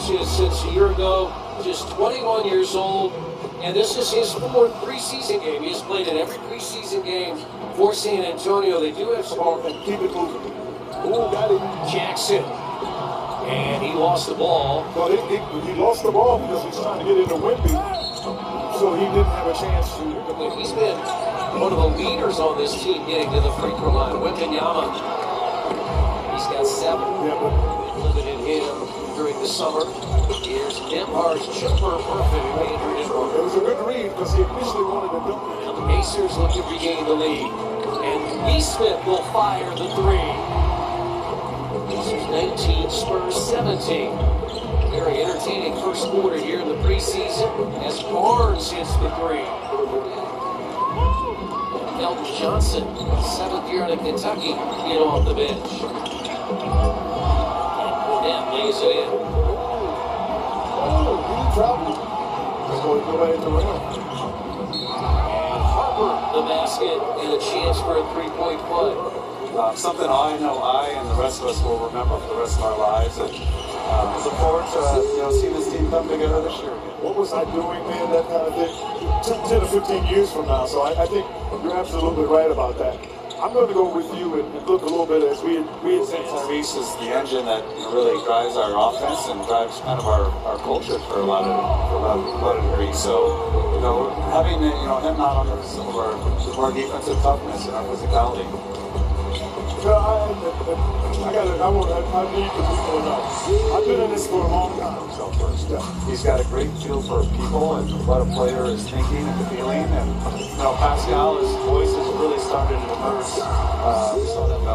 catches since a year ago, just 21 years old, and this is his fourth preseason game. He has played in every preseason game for San Antonio. They do have some offense. Keep it moving. Ooh, got it. Jackson. And he lost the ball. Well, he lost the ball because he's trying to get into Wemby, so he didn't have a chance to. He's been one of the leaders on this team getting to the free throw line. Wembanyama. He's got 7. Yeah, but Limited him during the summer. Here's Nembhard's jumper, perfect. it was a good read because he initially wanted to dunk it. Now the Pacers look to regain the lead. And Neesmith will fire the 3. Pacers 19, Spurs 17. Very entertaining first quarter here in the preseason as Barnes hits the 3. Elton Johnson, 7th year out of Kentucky, get off the bench. And lays it in. Oh, he traveled. He's going to go back to the rim. And Harper, the basket, and a chance for a 3-point play. Something I know I and the rest of us will remember for the rest of our lives. And look forward to seeing this team come together this year again. What was I doing, man? That kind of thing. 10 or 15 years from now. So I think you're absolutely right about that. I'm going to go with you and look a little bit as we said. Maurice is the engine that really drives our offense and drives kind of our culture for a lot of degrees. So having him not on some of our defensive toughness and our physicality. I need the people to know. I've been in this for a long time. So first, he's got a great feel for people and what a player is thinking and feeling. And Pascal, his voice has really started to emerge.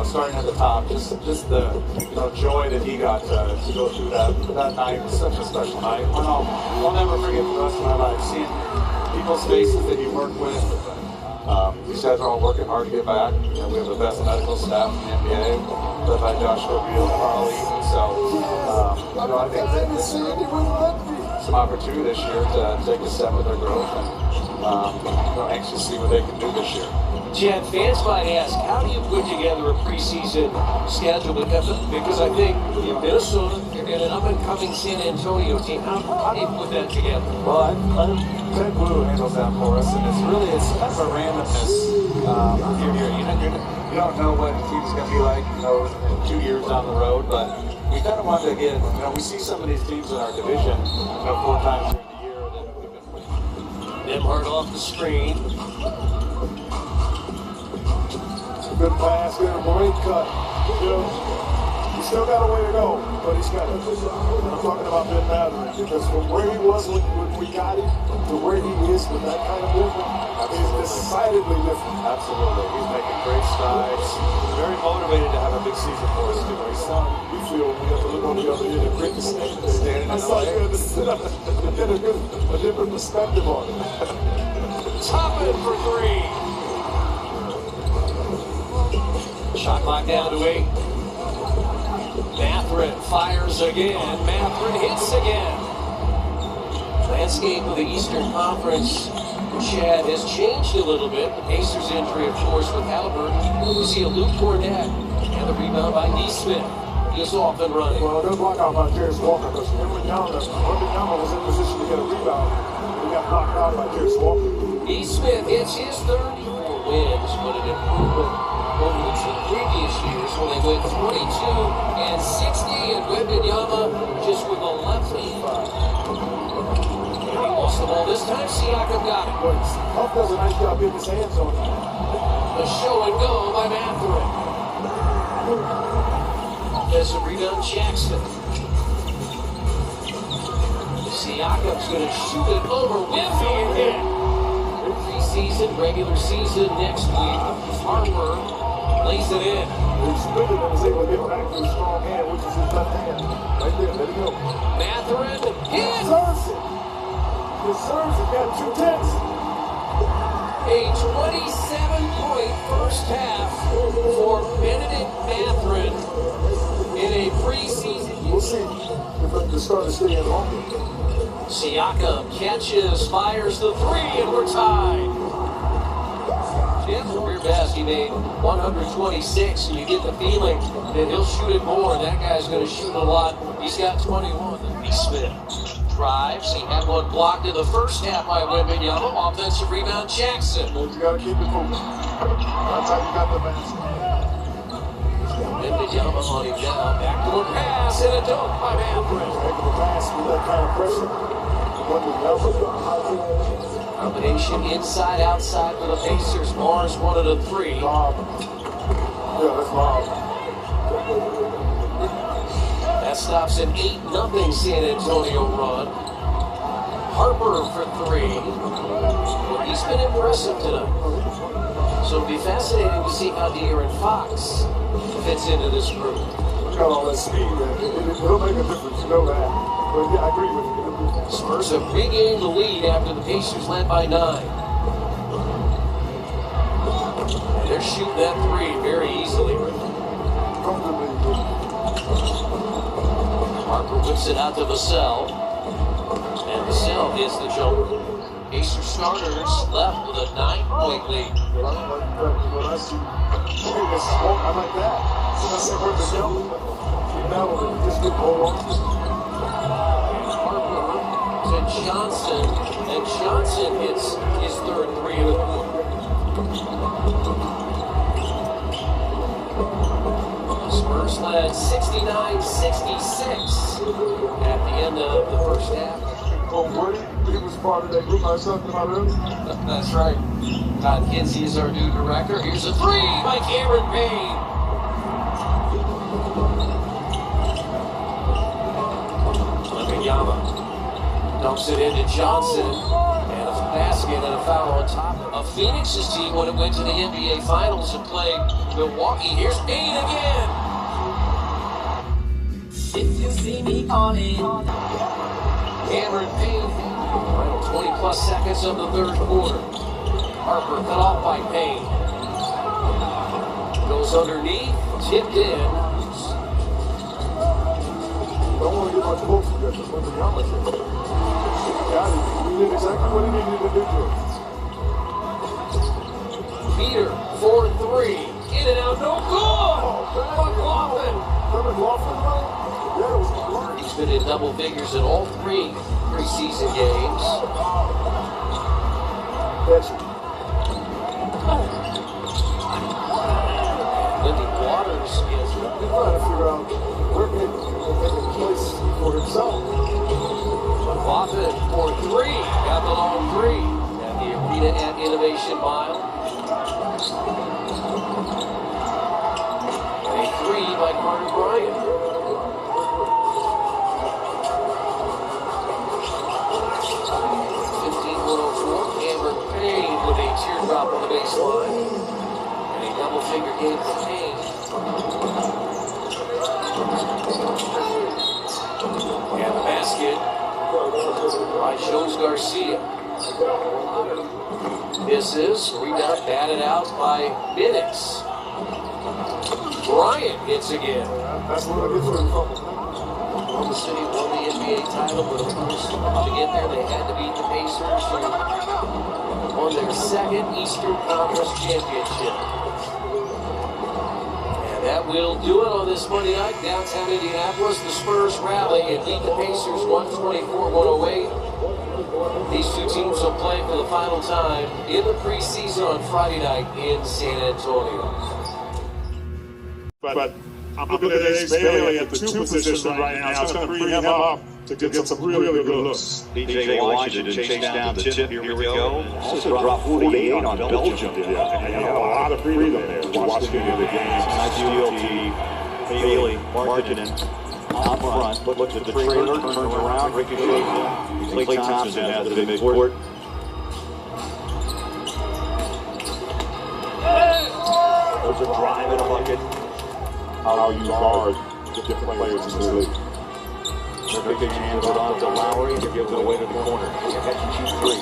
Starting at the top, just the joy that he got to go through that night. It was such a special night. I'll never forget the rest of my life seeing people's faces that he worked with. These guys are all working hard to get back. We have the best medical staff in the NBA, led by Joshua Beal and Carl Eaton. So, I think that there's some opportunity this year to take a step with their growth, and anxious to see what they can do this year. Chad, fans might ask, how do you put together a preseason schedule? Because I think in Minnesota, you're in an up-and-coming San Antonio team. How do you put that together? Well, Ted Blue handles that for us, and it's kind of a randomness here. You don't know what the team's going to be like, in 2 years down the road, but we kind of wanted to get, we see some of these teams in our division, 4 times during the year that we've been playing. Nembhard off the screen. good pass, good great cut. He's still got a way to go, but he's got it. I'm talking about Ben Maverick, because from where he was when we got him to where he is with that kind of movement is decidedly different. Absolutely. He's making great strides. Very motivated to have a big season for us too. We feel we have to look on the other end and create the standing. I saw you had a different perspective on it. Top it for three. Shot clock down to 8. Mathurin fires again. Mathurin hits again. Landscape of the Eastern Conference, Chad, has changed a little bit. The Pacers injury, of course, with Halliburton. You see a Luke Cornett and the rebound by Neesmith. He is off and running. Well, good block out by Jarris Walker, because Wembanyama was in position to get a rebound. He got blocked out by Jarris Walker. Neesmith hits his 34 wins, but an improvement over the 2 previous years when they went 22 and 60, and Wembanyama just with a lefty. And he lost the ball this time. Siakam got it. But Huff does a nice job getting his hands on it. A show and go by Mathurin. Offensive rebound, Jackson. Siakam's going to shoot it over Wemby again. Preseason, regular season next week. Harper lays it in. He split it and was able to get back to his strong hand, which is his left hand. Right there, let it go. Mathurin hits. Deserves it. Deserves it. Got 2 tenths. A 27-point first half for Benedict Mathurin in a preseason. We'll see if the starters stay in longer. Siakam catches, fires the 3, and we're tied. Jim's career best, he made 126, and you get the feeling that he'll shoot it more. That guy's going to shoot a lot. He's got 21. Smith drives. He had one blocked in the first half by Wembanyama. Offensive rebound, Jackson. You got to keep it moving. That's how you got the man. Wembanyama on him now. Backdoor pass and a dunk by Mavericks. Heck of a pass with that kind of pressure. Combination inside, outside for the Pacers. Mars wanted a three. Bob. Yeah, that's Bob. That stops an 8-0 San Antonio run. Harper for three. Well, he's been impressive tonight. So it'll be fascinating to see how De'Aaron Fox fits into this group. Got all that speed, man. It'll make a difference, you know that. But yeah, I agree with you. Spurs have regained the lead after the Pacers led by 9. And they're shooting that three very easily. Comfortably. Harper whips it out to Vassell. And Vassell hits the jumper. Pacers starters left with a 9-point lead. When I see this smoke, I like that. I say where the jump. Now we just get hold on. To Johnson, and Johnson hits his third three of the quarter. Spurs led 69-66 at the end of the first half. Oh, Woody, he was part of that group I was talking about earlier. That's right. Todd Kinsey is our new director. Here's a three by Cameron Payne. Wembanyama dumps it into Johnson, and a basket and a foul on top of Phoenix's team when it went to the NBA Finals and played Milwaukee. Here's Payne again. If you see me calling, Cameron Payne, final 20-plus seconds of the third quarter. Harper cut off by Payne. Goes underneath, tipped in. Don't want to get much closer to this. What's the comment here? Got it. He did exactly what he needed to do to it. Peter, 4-3. In and out, no good! McLaughlin. Remember Laughlin? Yeah, it was McLaughlin. He's been in double figures in all 3 preseason games. That's it. Lindy Waters is He's trying to figure out where he can make a place for himself. McLaughlin for 3. Got the long 3 at the Arena at Innovation Mile. And a 3 by Carter Bryant. 15-104. Cameron Payne with a teardrop on the baseline. And a double-figure game for Payne. And the basket by Jones Garcia. Misses. Rebound batted out by Minix. Bryant hits again. That's what I get for in trouble. Oklahoma City won the NBA title, but of course, to get there, they had to beat the Pacers, who won their second Eastern Conference championship. And that will do it on this Monday night. Downtown Indianapolis, the Spurs rally and beat the Pacers 124-108. These two teams will play for the final time in the preseason on Friday night in San Antonio. But I'm looking at Ace Bailey at the 2 position right now. It's going to free him up to get some really good looks. DJ Washington chased down the tip. Here we go. Also dropped 48 on Belgium. Yeah, and he had a lot of freedom there. Washington in the game. Nice GOT. Bailey, Markinen out front. Looked at the trailer, turns around, ricochets. Klay Thompson has it in midcourt. There's a drive and a bucket. How you guard different players in the league. Big hands it on to Lowry and gives it away to the corner. Catch and shoot 3.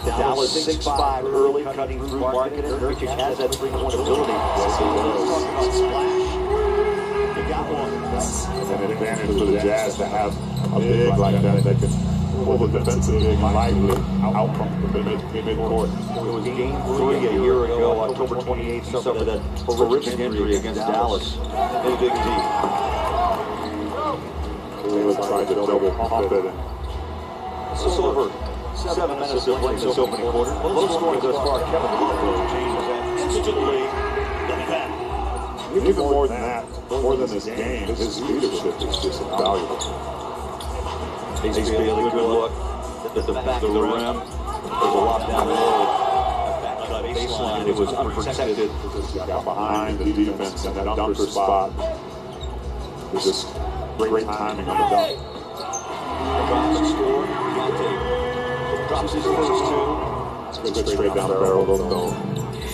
Dallas 6'5" early, cutting through Markinen. Nurkic has that 3-point ability. He got one. And an advantage for the Jazz to have a big like that that can pull the defensive big lively out from the mid-court. It was game 3 a year ago, October 28th, suffered that horrific injury against Dallas. Big D. tried to double pump it. And Just over 7 minutes of play in this opening quarter. Low scoring thus far. Kevin Harper changes that instantly. even more than that, more than this game, his leadership is just invaluable. He's Bailey, good look at the back of the rim. There's a lot down low. That baseline, it was unprotected. Just got behind the defense in that dunker spot. It was just great timing on the dunk. Drops and score. Drops his first two. It's good straight down the barrel, though.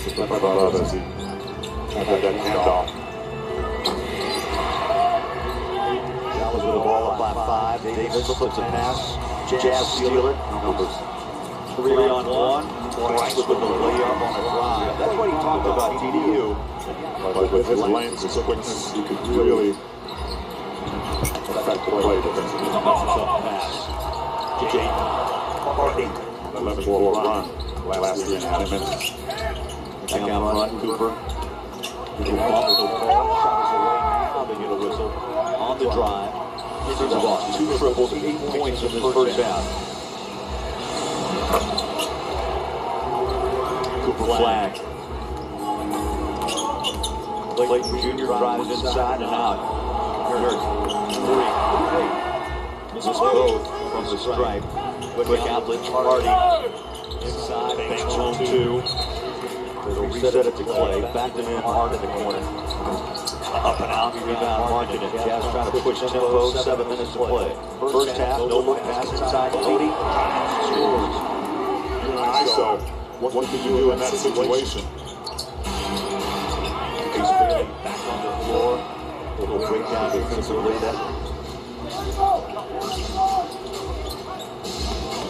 Just like above as he had that handoff. Dallas with the ball up by 5. Davis flips a pass. Jazz steal it. Numbers 3-on-1. Bryce with the layup on a drive. That's what he talked about TDU. But with his length, his quickness, you could really affect the play defensively. Pass. Jay Hardy. 11-4 run last 3.5 minutes. Back out front, Cooper. Cooper ball with the ball. Shot is away now. They get a whistle on the drive. This is off. 2 triples, 8 points in this first half. Cooper flag. Clayton Jr. drives inside and out. Here's 3. Misses both from the stripe. Quick outlet, Hardy. Inside, banks on 2. They'll reset it to Clay. Back to him hard in the corner. Up and out, rebound, margin. Jazz trying to push tempo. 7 minutes to play. First half, no look pass inside. Cody scores. ISO, what can you do in that situation? He's Bailey back on the floor. Little breakdown defensively.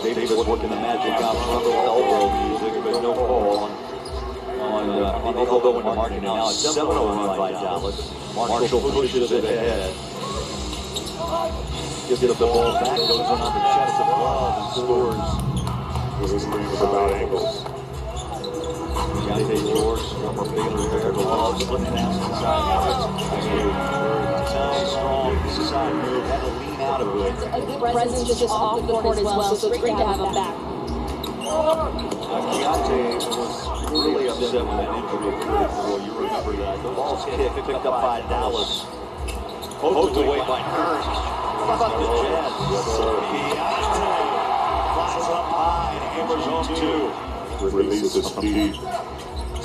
Davis working the magic out front with elbow music, but no call on the elbow into Martin. Now it's 7-0 run by Dallas. Marshall pushes it ahead. Gives the ball back, goes in on the chest of Love and scores. This game is about ankles. Deontay George, former Baylor there, the Love split pass inside. Strong inside move, had to lean out of it. A good presence just off the court as well, so it's great to have him back. Deontay was really upset when that injury occurred. Well, you remember that. The ball's kicked, picked up by Dallas. Poked away by Nurse. How about the Jazz? Deontay flies up high and hammers on 2. Releases some deep.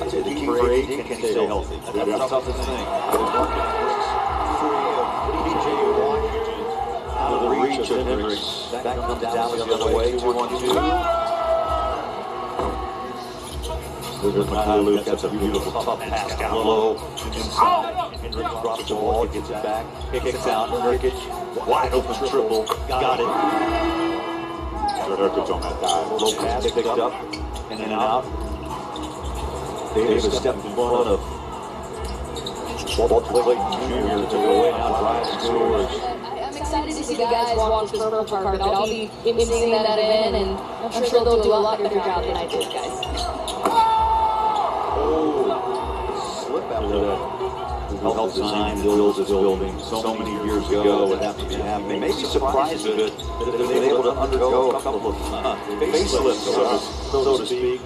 I'd say the key for AD can stay healthy. That's the toughest thing. Free of DJ Washington. Out of the reach of Hendricks. Back comes Dallas the other way. 2-on-2. Luke gets a beautiful tough pass down low. Inside. Hendricks drops the ball, gets it back. Kicks out. Nurkic. Wide open triple. Got it. Nurkic on that dive. Low pass picked up. In and out. Davis stepped in front of Clayton Jr. to go away now, drives and scores. I'm excited to see the guys walk this purple carpet. I'll be seeing that in, and I'm sure they'll do a lot better job than I did, guys. Oh, slip after that. Health design builds this building so many years ago. It happened to be happening. Maybe surprised a bit that they've been able to undergo a couple of facelifts, so to speak.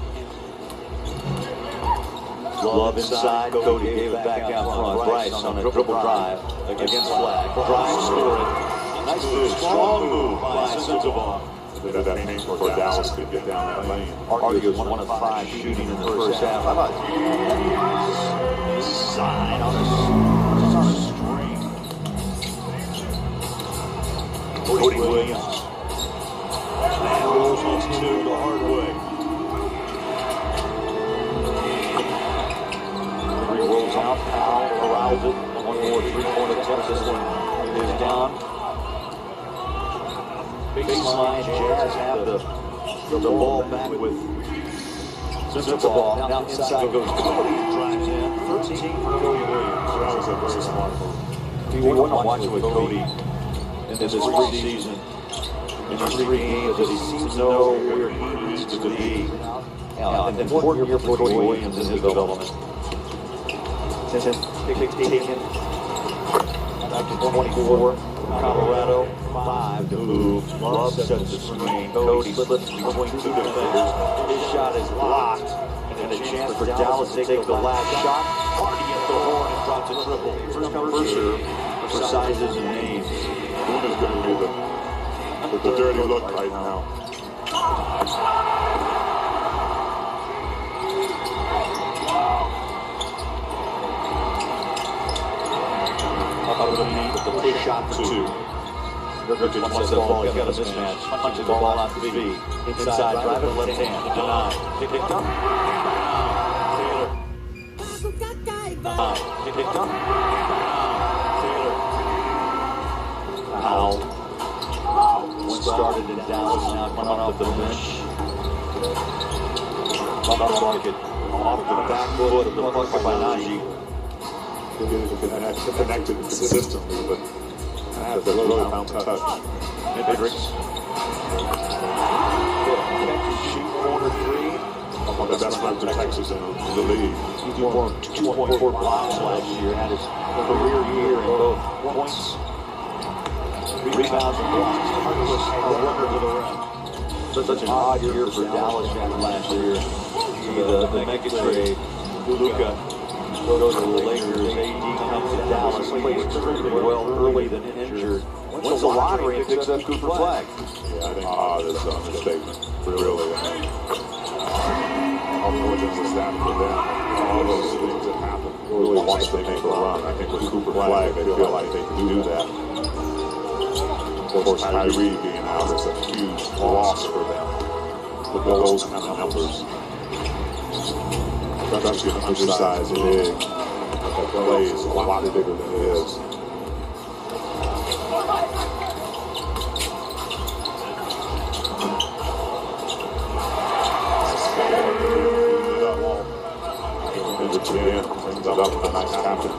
Love inside. Cody gave it back out front. Bryce on a triple drive against Flag. Drive, score it. Nice move. Strong move by Sensabaugh. That painful for Dallas could get down that lane. Argue was 1 of 5 shooting in the first half. How about inside on a string? Cody Williams. And rolls on 2 the hard way. Rolls out, Powell corrals it. 1 more 3-pointer attempt. This one is down. Baseline, Jazz have the ball back with Sensabaugh. Now inside goes Cody, drives in. 13 for Cody Williams. That was a very smart move. You want to watch with Cody in this preseason. In these 3 games, that he seems to know where he needs to be. An important year for Cody Williams in his development. Taken back to 24, Colorado, 5 to move. Love sets the screen. Cody slips between 2 defenders. His shot is locked. And a chance for Dallas to take the last shot. Hardy at the horn and drops a triple. First come, first serve for sizes and names. Boone is going to be the dirty look right now. Up the knee with the push shot for 2. Ricketts wants that ball. He's got a mismatch. Punches the ball out to B. Inside, drive it left hand. Denied. Picked up. Taylor. Picked up. Taylor. Foul. One started in Dallas, now coming off the bench. Off the market. Off the back foot of the puck by Najee. Connected consistently, but the really found touch. Mavericks. Shoot corner 3. One of the best runs in Texas in the league. 2.4 blocks last year. Had his career year in both points, rebounds, and blocks. A record to the rim. Such an odd year for Dallas last year. The mega trade. Luka goes to the Lakers. AD comes to Dallas. Plays extremely well early, then injured. Wins the lottery and picks up Cooper Flag. Yeah, I think odd is an understatement. Really. Unfortunate was that for them. All those things that happen. Really once they make a run. I think with Cooper Flag, they feel like they can do that. Of course, Kyrie being out is a huge loss for them. With those kind of numbers. Especially an undersized big that plays a lot bigger than it is. Brings it up with a nice captain.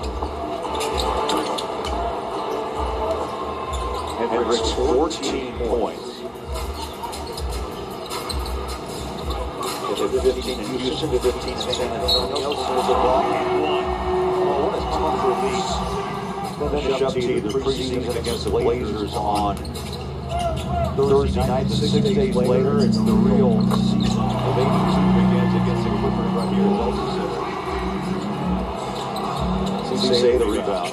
Mavericks 14 points. 15 in Houston, 15 in San Antonio. There's a block and 1. Oh, what a tough release. Finish up to the preseason against the Blazers on Thursday night. 6 days later, it's the real season of 82 begins against the Clippers right here at Delta Center. Say the rebound.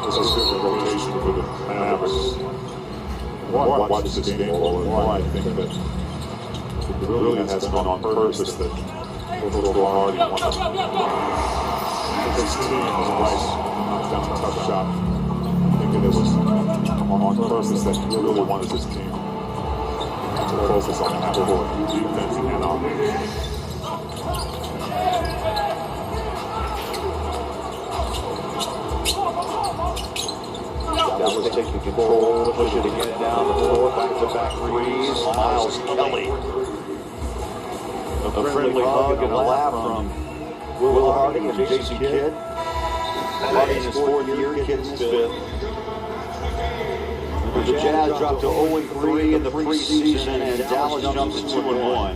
This is a good rotation for the Mavericks. The more I watch this game, the more I think that it really has been on purpose that Little already won. His team was nice, knocked down a tough shot. I think it was on purpose that he really wanted his team to focus on half-court defense and offense. Dallas taking control, push it again down the floor, back-to-back threes. Miles Kelly. A friendly hug and a laugh from Will Hardy and Jason Kidd. Hardy in his 4th year, Kidd in his 5th. The Jazz dropped to 0-3 in the preseason, and Dallas jumps to 2-1.